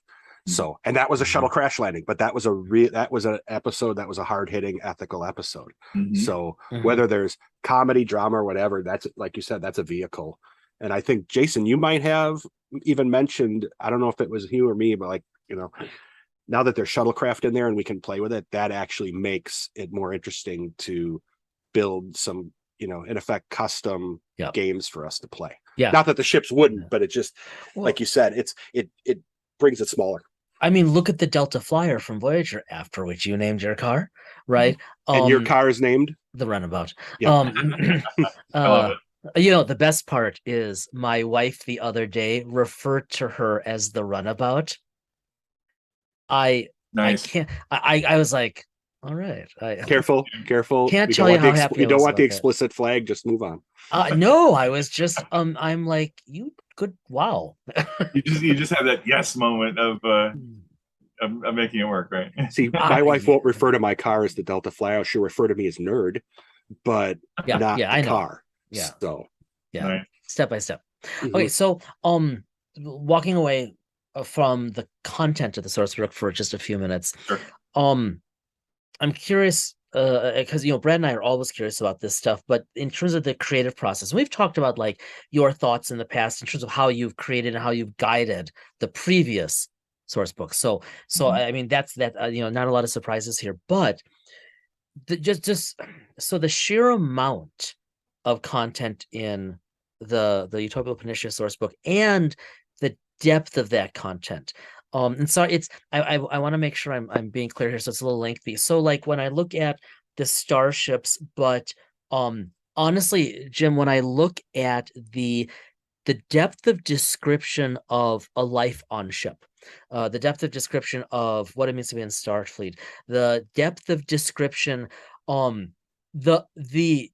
So, and that was a shuttle crash landing, but that was an episode that was a hard-hitting ethical episode. So whether there's comedy, drama, or whatever, that's, like you said, that's a vehicle. And I think, Jason, you might have even mentioned, I don't know if it was you or me, but now that there's shuttlecraft in there and we can play with it, that actually makes it more interesting to build some, in effect, custom games for us to play. Yeah. Not that the ships wouldn't, but it just, like you said, it brings it smaller. I mean, look at the Delta Flyer from Voyager, after which you named your car, right? And your car is named? The Runabout. Yeah. I love it. The best part is my wife the other day referred to her as the Runabout. I was like, all right. Careful. Can't tell you how happy you don't want the explicit flag. Just move on. No, I was just I'm like, you good. Wow. you just have that yes moment of making it work, right? See, my wife won't refer to my car as the Delta Flyer. She'll refer to me as nerd, but not the car. Yeah. So right. Step by step. Okay, so walking away from the content of the source book for just a few minutes. Sure. I'm curious because Brad and I are always curious about this stuff, but in terms of the creative process, we've talked about like your thoughts in the past in terms of how you've created and how you've guided the previous source book. So I mean that's not a lot of surprises here, but so the sheer amount of content in the Utopia Planitia Sourcebook and the depth of that content. And so I want to make sure I'm being clear here, so it's a little lengthy. So like when I look at the starships, but honestly, Jim, when I look at the depth of description of a life on ship, the depth of description of what it means to be in Starfleet, the depth of description, the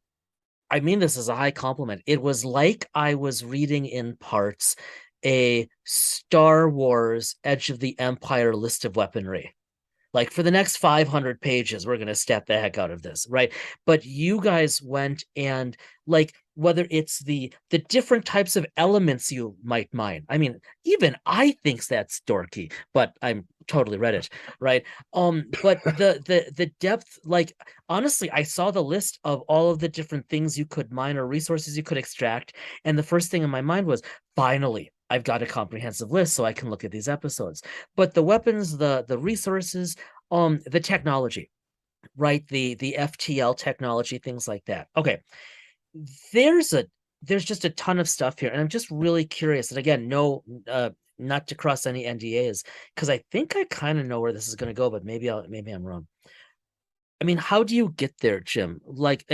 I mean this is a high compliment. It was like I was reading in parts a Star Wars Edge of the Empire list of weaponry. Like for the next 500 pages, we're going to stat the heck out of this, right? But you guys went and like whether it's the different types of elements you might mine. I mean, even I thinks that's dorky, but I'm totally read it, right? But the depth, like honestly, I saw the list of all of the different things you could mine or resources you could extract, and the first thing in my mind was finally I've got a comprehensive list so I can look at these episodes. But the weapons, the resources, the technology, right? The FTL technology, things like that. Okay. There's just a ton of stuff here. And I'm just really curious. And again, no, not to cross any NDAs, because I think I kind of know where this is going to go, but maybe I'm wrong. I mean, how do you get there, Jim? Like,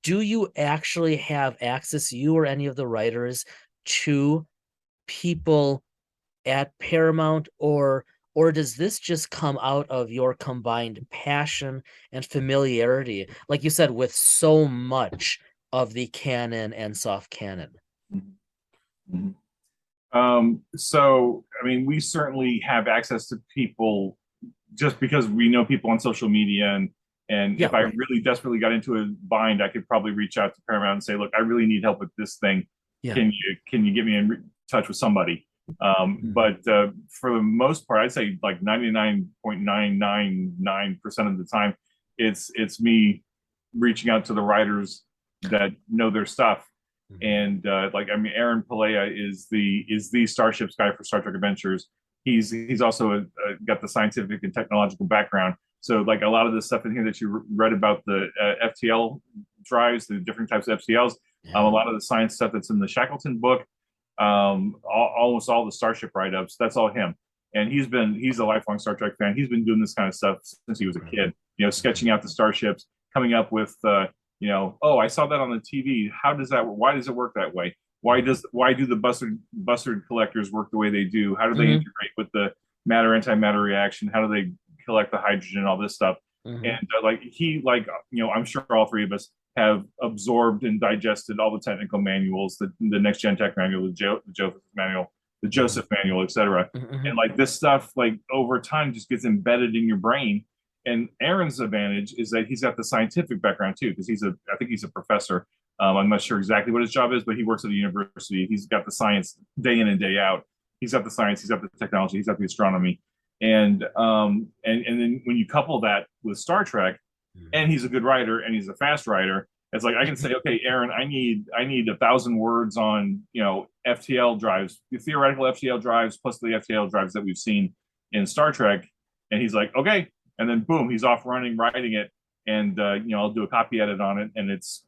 do you actually have access, you or any of the writers, to people at Paramount, or does this just come out of your combined passion and familiarity, like you said, with so much of the canon and soft canon? Mm-hmm. So I mean, we certainly have access to people just because we know people on social media, and Yeah, if I right. really desperately got into a bind, I could probably reach out to Paramount and say, look, I really need help with this thing. Yeah. Can you get me in touch with somebody? But for the most part, I'd say like 99.999% of the time, it's me reaching out to the writers that know their stuff. And like, I mean, Aaron Palea is the starships guy for Star Trek Adventures. He's also got the scientific and technological background. So like a lot of the stuff in here that you read about the FTL drives, the different types of FTLs, a lot of the science stuff that's in the Shackleton book, almost all the Starship write-ups, that's all him. And he's a lifelong Star Trek fan. He's been doing this kind of stuff since he was a kid, you know, sketching out the starships, coming up with, you know, oh, I saw that on the TV. Why does it work that way? Why do the Bussard collectors work the way they do? How do they integrate with the matter antimatter reaction? How do they collect the hydrogen, all this stuff? And you know, I'm sure all three of us have absorbed and digested all the technical manuals, the next gen tech manual, the Joseph manual, etc. And like this stuff, like over time, just gets embedded in your brain. And Aaron's advantage is that he's got the scientific background too, because I think he's a professor. I'm not sure exactly what his job is, but he works at a university. He's got the science day in and day out. He's got the science, he's got the technology, he's got the astronomy. And then when you couple that with Star Trek, and he's a good writer and he's a fast writer, it's like I can say, okay, Aaron, I need 1,000 words on, you know, FTL drives, the theoretical FTL drives plus the FTL drives that we've seen in Star Trek. And he's like, okay. And then boom, he's off writing it. And you know, I'll do a copy edit on it, and it's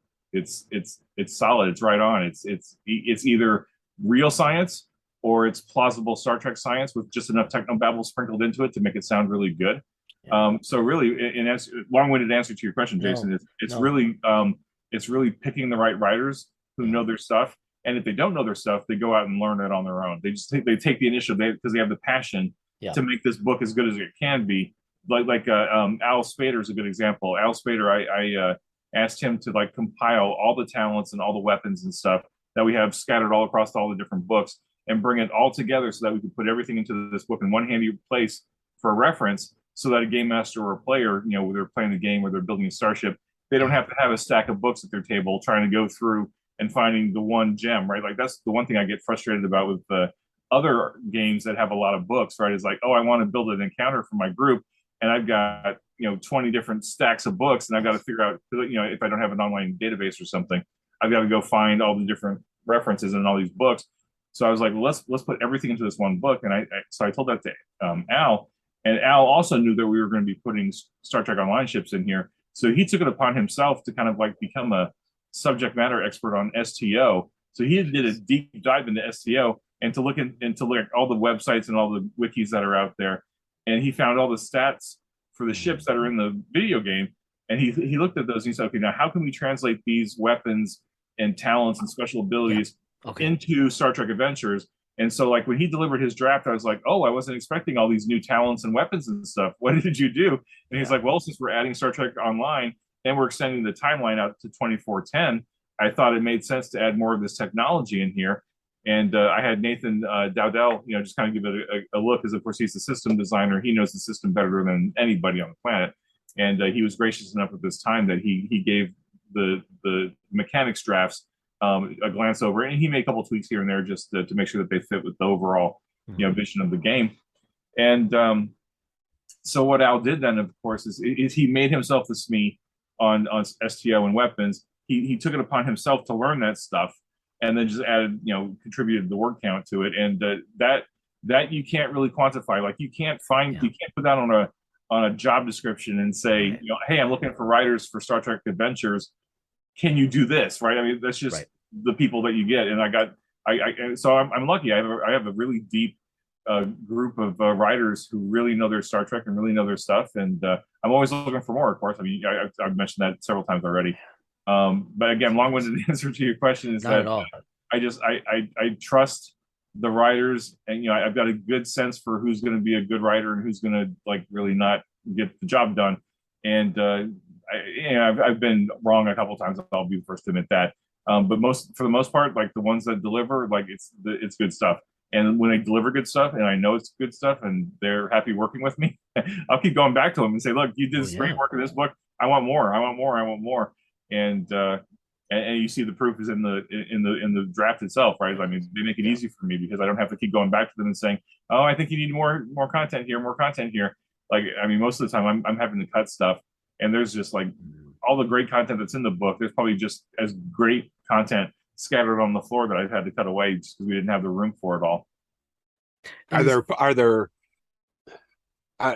solid. It's right on. It's either real science or it's plausible Star Trek science with just enough technobabble sprinkled into it to make it sound really good. So really, in long-winded answer to your question, Jason, it's really picking the right writers who know their stuff. And if they don't know their stuff, they go out and learn it on their own. They take the initiative because they have the passion to make this book as good as it can be. Like Al Spader is a good example. Al Spader, I asked him to like compile all the talents and all the weapons and stuff that we have scattered all across all the different books and bring it all together so that we could put everything into this book in one handy place for reference, so that a game master or a player, you know, whether they're playing the game or they're building a starship, they don't have to have a stack of books at their table trying to go through and finding the one gem, right? Like that's the one thing I get frustrated about with the other games that have a lot of books, right? Is like, oh, I want to build an encounter for my group, and I've got, you know, 20 different stacks of books, and I've got to figure out, you know, if I don't have an online database or something, I've got to go find all the different references in all these books. So I was like, well, let's put everything into this one book, and so I told that to Al, and Al also knew that we were going to be putting Star Trek Online ships in here, so he took it upon himself to kind of like become a subject matter expert on STO. So he did a deep dive into STO, and to look at all the websites and all the wikis that are out there. And he found all the stats for the ships that are in the video game. And he looked at those and he said, okay, now how can we translate these weapons and talents and special abilities into Star Trek Adventures? And so, like, when he delivered his draft, I was like, oh, I wasn't expecting all these new talents and weapons and stuff. What did you do? And he's like, well, since we're adding Star Trek Online and we're extending the timeline out to 2410, I thought it made sense to add more of this technology in here. And I had Nathan Dowdell, just kind of give it a look, because of course he's the system designer. He knows the system better than anybody on the planet. And he was gracious enough at this time that he gave the mechanics drafts a glance over, and he made a couple tweaks here and there just to make sure that they fit with the overall vision of the game. And so what Al did then, of course, is he made himself the SME on STO and weapons. He took it upon himself to learn that stuff, and then just added, contributed the word count to it. And that you can't really quantify. Like, you can't put that on a job description and say, hey, I'm looking for writers for Star Trek Adventures. Can you do this? Right? I mean, that's just the people that you get. And so I'm lucky. I have a really deep group of writers who really know their Star Trek and really know their stuff. And I'm always looking for more, of course. I mean, I've mentioned that several times already. But again, long-winded answer to your question is that I trust the writers, and I've got a good sense for who's going to be a good writer and who's going to really not get the job done. And I've been wrong a couple times. I'll be the first to admit that. But for the most part, like, the ones that deliver, like, it's good stuff. And when they deliver good stuff, and I know it's good stuff, and they're happy working with me, I'll keep going back to them and say, "Look, you did this great work in this book. I want more. I want more. I want more." And you see the proof is in the draft itself, right? I mean, they make it easy for me because I don't have to keep going back to them and saying, "Oh, I think you need more content here, more content here." Like, I mean, most of the time I'm having to cut stuff, and there's just like all the great content that's in the book. There's probably just as great content scattered on the floor that I've had to cut away just because we didn't have the room for it all. Are there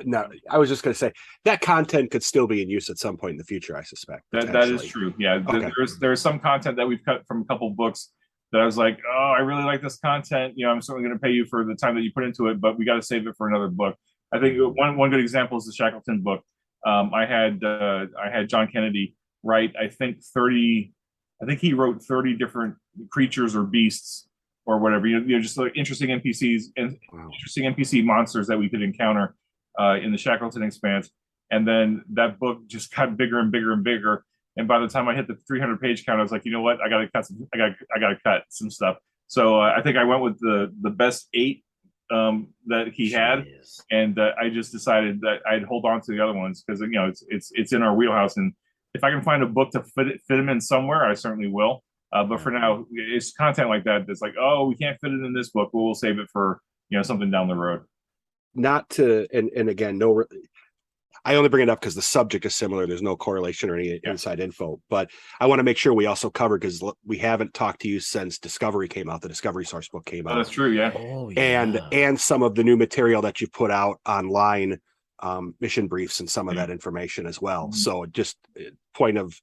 no, I was just going to say that content could still be in use at some point in the future, I suspect. That is true. Yeah. Okay. There's some content that we've cut from a couple of books that I was like, oh, I really like this content. I'm certainly going to pay you for the time that you put into it, but we got to save it for another book. I think one good example is the Shackleton book. I had John Kennedy write, I think he wrote 30 different creatures or beasts or whatever, just like interesting NPCs and interesting NPC monsters that we could encounter in the Shackleton Expanse. And then that book just got bigger and bigger and bigger. And by the time I hit the 300 page count, I was like, you know what? I got to cut some stuff. So I think I went with the best 8 that he had. And I just decided that I'd hold on to the other ones because, it's in our wheelhouse. And if I can find a book to fit him in somewhere, I certainly will. But for now, it's content like that that's like, oh, we can't fit it in this book, but we'll save it for something down the road. Not to, and again, I only bring it up because the subject is similar. There's no correlation or any inside info, but I want to make sure we also cover, because we haven't talked to you since Discovery came out. The Discovery Sourcebook came out. That's true, yeah. Oh, yeah. And some of the new material that you put out online, mission briefs and some of that information as well. Mm-hmm. So just point of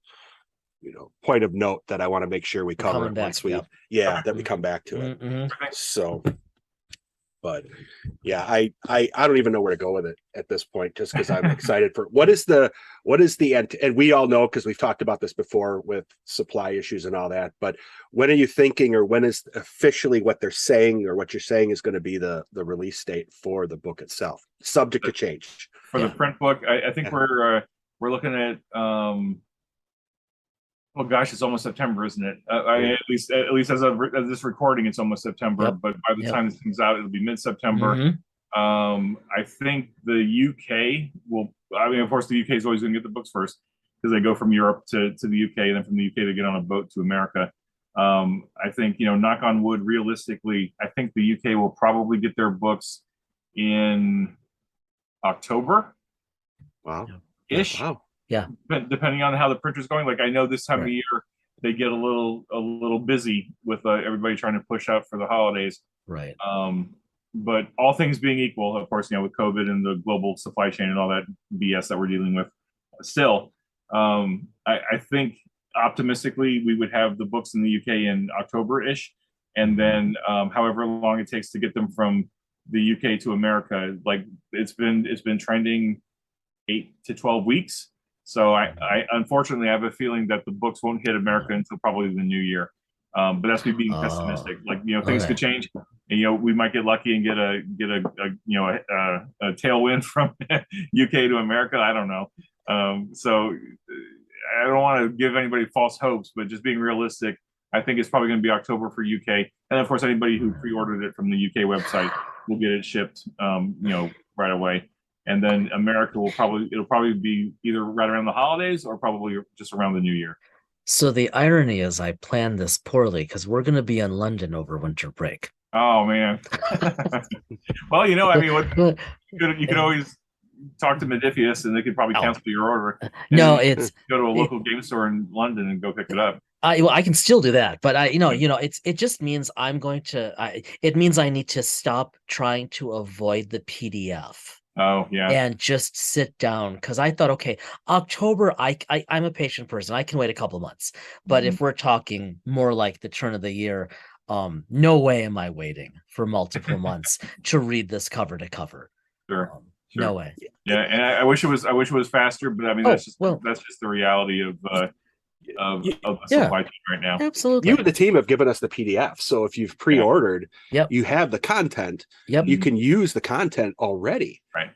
note that I want to make sure we cover once we that we come back to it. Mm-hmm. So, but yeah, I don't even know where to go with it at this point, just because I'm excited for what is the end. And we all know, because we've talked about this before with supply issues and all that, but when are you thinking, or when is officially what they're saying, or what you're saying is going to be the release date for the book itself, subject to change? For the print book, I think we're looking at oh gosh, it's almost September, isn't it? At least as of this recording, it's almost September. But by the time this comes out, it'll be mid-September. Mm-hmm. I think the UK will. I mean, of course, the UK is always going to get the books first because they go from Europe to the UK, and then from the UK they get on a boat to America. I think, knock on wood, realistically, I think the UK will probably get their books in October. Wow. Ish. Wow. Yeah. Depending on how the printer's going. Like, I know this time of year they get a little busy with everybody trying to push out for the holidays. Right. But all things being equal, of course, with COVID and the global supply chain and all that BS that we're dealing with, still, I think optimistically we would have the books in the UK in October-ish, and then however long it takes to get them from the UK to America. Like it's been trending 8 to 12 weeks. So I unfortunately I have a feeling that the books won't hit America until probably the new year. But that's me being pessimistic. Like, you know, things could change, and, you know, we might get lucky and get a tailwind from UK to America. I don't know. So I don't want to give anybody false hopes, but just being realistic, I think it's probably going to be October for UK. And of course, anybody who pre-ordered it from the UK website will get it shipped, you know, right away. And then America it'll probably be either right around the holidays or probably just around the new year. So the irony is I planned this poorly because we're going to be in London over winter break. Oh, man. Well, you know, I mean, you could always talk to Modiphius and they could probably cancel your order. No, it's go to a local game store in London and go pick it up. I can still do that, but it just means it means I need to stop trying to avoid the PDF. Oh, yeah. And just sit down, because I thought, okay, October, I'm a patient person. I can wait a couple months. But if we're talking more like the turn of the year, no way am I waiting for multiple months to read this cover to cover. Sure. No way. Yeah, and I wish it was faster, but I mean that's just the reality of the supply chain right now. Absolutely. You and the team have given us the PDF, so if you've pre-ordered, you have the content. You can use the content already. Right.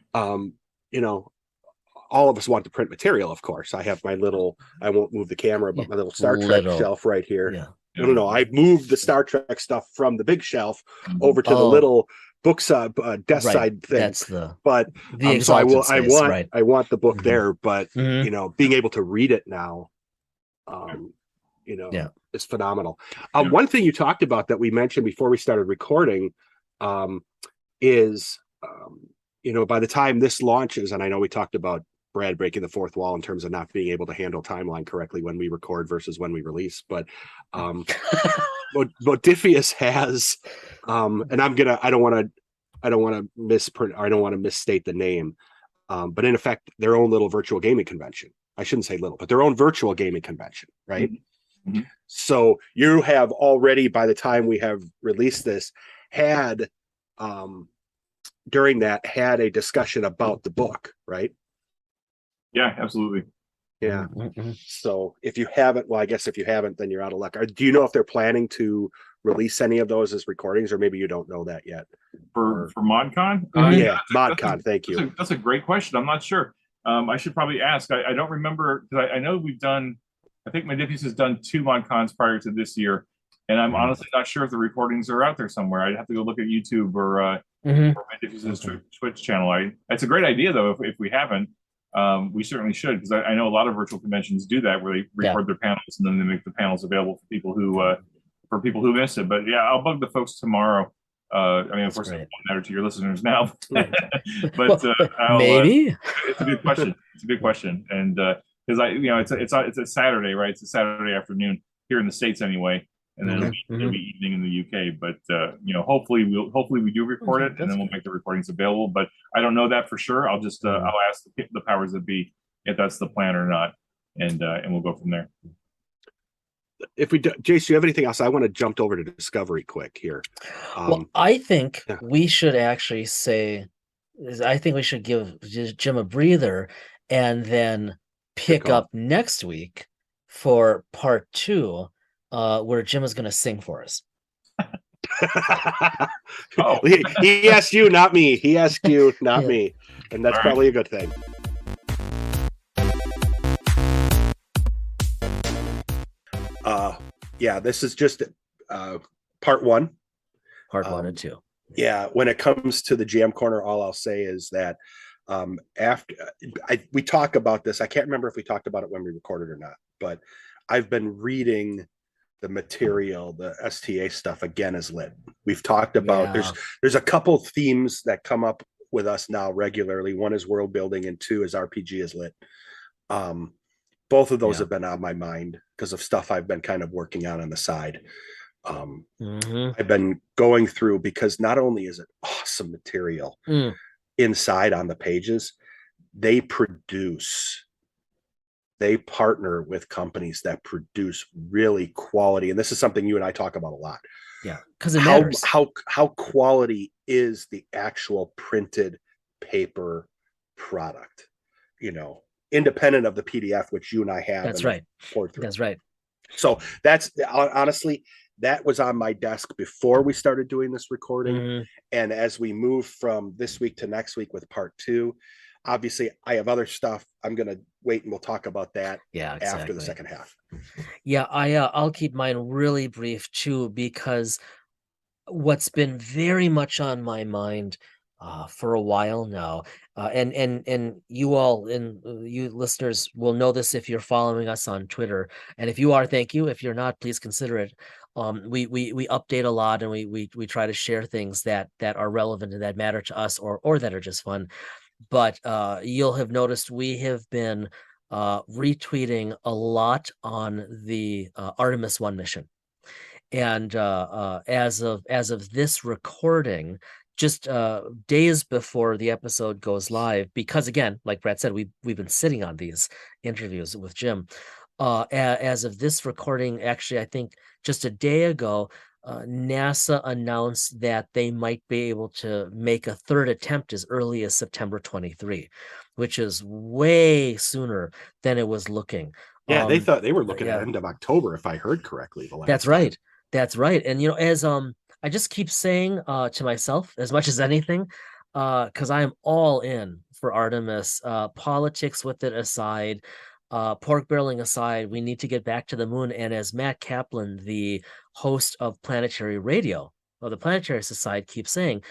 You know, all of us want the print material, of course. I have my little, I won't move the camera, but my little Star Trek shelf right here. Yeah. No, I've moved the Star Trek stuff from the big shelf over to the little books desk side thing. That's the so I want the book Mhm. there, but Mhm. you know, being able to read it now, you know, it's phenomenal. One thing you talked about that we mentioned before we started recording is you know, by the time this launches, and I know we talked about Brad breaking the fourth wall in terms of not being able to handle timeline correctly when we record versus when we release, but Modiphius has and I don't want to misprint, or I don't want to misstate the name, but in effect their own little virtual gaming convention. I shouldn't say little, but their own virtual gaming convention, right? Mm-hmm. So you have already, by the time we have released this, had during that had a discussion about the book, right? Yeah, absolutely. Yeah. So if you haven't, well, I guess if you haven't, then you're out of luck. Do you know if they're planning to release any of those as recordings, or maybe you don't know that yet? For ModCon? ModCon. Thank you. That's a great question. I'm not sure. I should probably ask. I don't remember, because I know we've done, I think Modiphius has done 2 ModCons prior to this year, and I'm honestly not sure if the recordings are out there somewhere. I'd have to go look at YouTube or Modiphius's Twitch channel. It's a great idea, though, if we haven't. We certainly should, because I know a lot of virtual conventions do that, where they record their panels and then they make the panels available for people who miss it. But yeah, I'll bug the folks tomorrow. I mean, of course, it won't matter to your listeners now, but maybe it's a good question. It's a good question, and because it's a Saturday, right? It's a Saturday afternoon here in the States anyway, and then it'll be evening in the UK. But hopefully we do record it, and then we'll make the recordings available. But I don't know that for sure. I'll just I'll ask the powers that be if that's the plan or not, and we'll go from there. If we do, Jace, do you have anything else? I want to jump over to Discovery quick here. Well, I think we should actually I think we should give Jim a breather and then pick up next week for part 2, where Jim is going to sing for us. He asked you, not me. He asked you, not me. And that's probably a good thing. This is just part 1. Part 1 and 2. Yeah, when it comes to the Jam Corner, all I'll say is that after we talk about this, I can't remember if we talked about it when we recorded or not, but I've been reading the material, the STA stuff again as lit. We've talked about there's a couple themes that come up with us now regularly. One is world building, and 2 is RPG is lit. Both of those have been on my mind because of stuff I've been kind of working on the side. I've been going through, because not only is it awesome material inside on the pages, they partner with companies that produce really quality. And this is something you and I talk about a lot. Yeah, because it matters. How quality is the actual printed paper product, independent of the PDF, which you and I have. That's right. Poured through. That's right. So that's honestly, that was on my desk before we started doing this recording. Mm-hmm. And as we move from this week to next week with part 2, obviously I have other stuff. I'm going to wait and we'll talk about that after the second half. Yeah, I'll keep mine really brief too, because what's been very much on my mind for a while now, and you all you listeners will know this if you're following us on Twitter, and if you are, thank you. If you're not, please consider it. We update a lot, and we try to share things that are relevant and that matter to us, or that are just fun. But you'll have noticed we have been retweeting a lot on the Artemis 1 mission. And as of this recording, just days before the episode goes live, because again, like Brad said, we've been sitting on these interviews with Jim. As of this recording, actually, I think just a day ago, NASA announced that they might be able to make a third attempt as early as September 23, which is way sooner than it was looking. Yeah, they thought they were looking at end of October, if I heard correctly. That's right. That's right. And, as I just keep saying to myself, as much as anything, because I am all in for Artemis, politics with it aside, pork barreling aside, we need to get back to the moon. And as Matt Kaplan, the host of Planetary Radio, or the Planetary Society, keeps saying,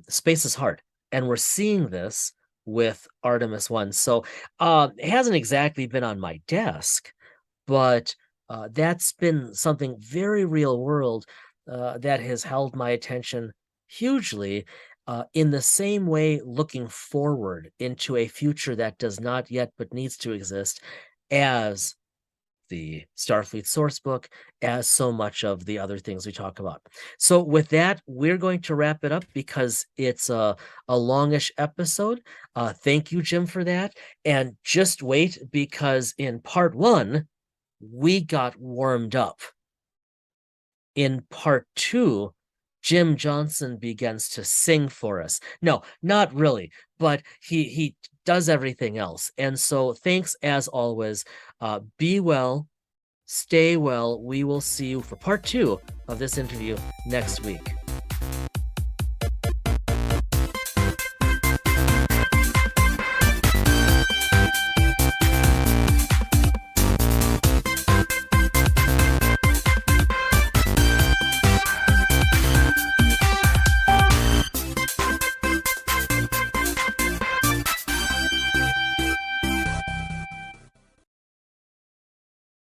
space is hard. And we're seeing this with Artemis 1. So it hasn't exactly been on my desk, but that's been something very real world that has held my attention hugely, in the same way looking forward into a future that does not yet but needs to exist, as the Starfleet Sourcebook, as so much of the other things we talk about. So with that, we're going to wrap it up because it's a longish episode. Thank you, Jim, for that. And just wait, because in part 1, we got warmed up. In part 2, Jim Johnson begins to sing for us. No, not really, but he does everything else. And so thanks as always. Be well, stay well. We will see you for part 2 of this interview next week.